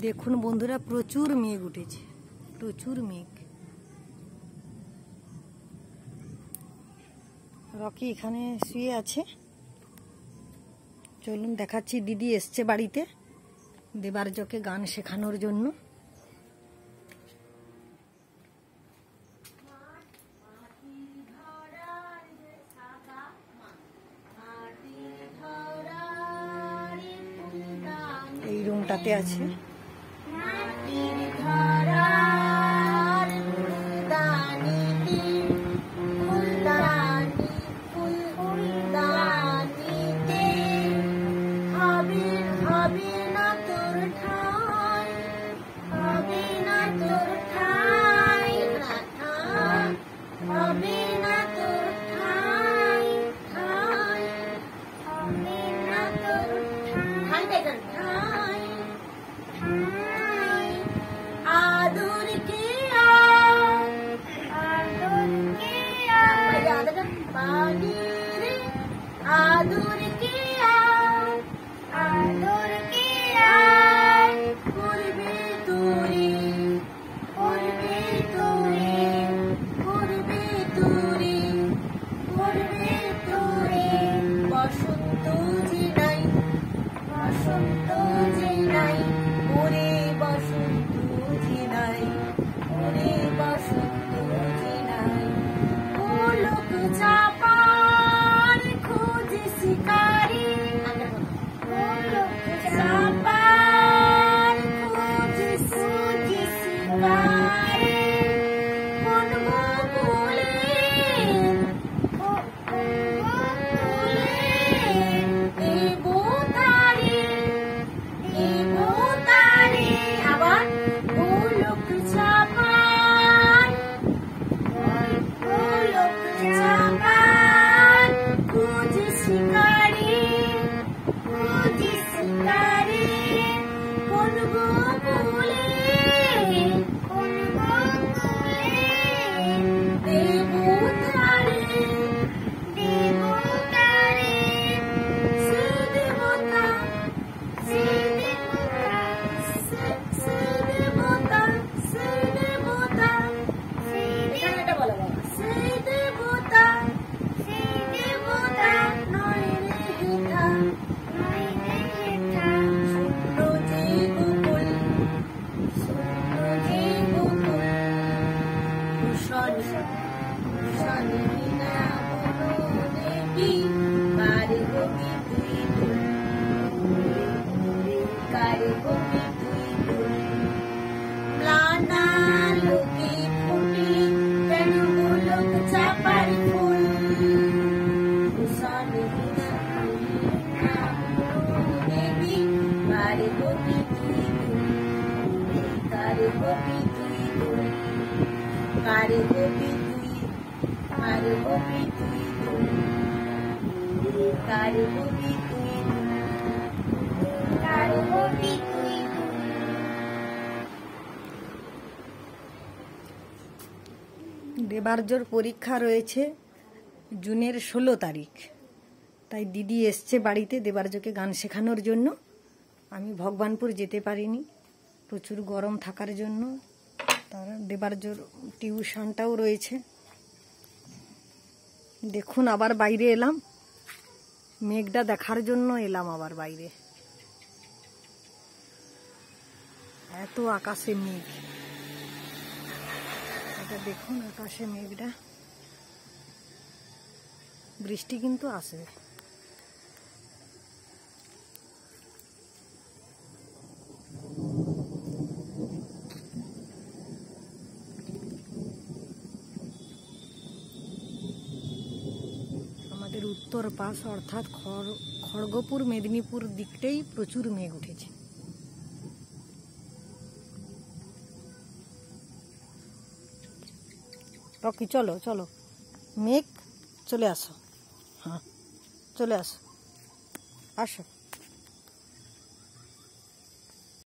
দেখুন বন্ধুরা, প্রচুর মেঘ উঠেছে, প্রচুর মেঘ। রকি এখানে শুয়ে আছে। চলুন দেখাচ্ছি, দিদি এসছে বাড়িতে দেবার্যকে গান শেখানোর জন্য। এই রুমটাতে আছে। দেবার্যর পরীক্ষা রয়েছে জুনের 16 তারিখ, তাই দিদি এসছে বাড়িতে দেবার্যকে গান শেখানোর জন্য। আমি ভগবানপুর যেতে পারিনি প্রচুর গরম থাকার জন্য। তার দেবার্যর টিউশনটাও রয়েছে। দেখুন আবার বাইরে এলাম, মেঘটা দেখার জন্য এলাম আবার বাইরে। এত আকাশে মেঘ, এটা দেখুন আকাশে মেঘটা। বৃষ্টি কিন্তু আসবে। আমাদের উত্তর পাশ অর্থাৎ খড়গপুর মেদিনীপুর দিকটাই প্রচুর মেঘ উঠেছে। রকি চলো চলো, মেঘ চলে আসো, হ্যাঁ চলে আসো, আসো।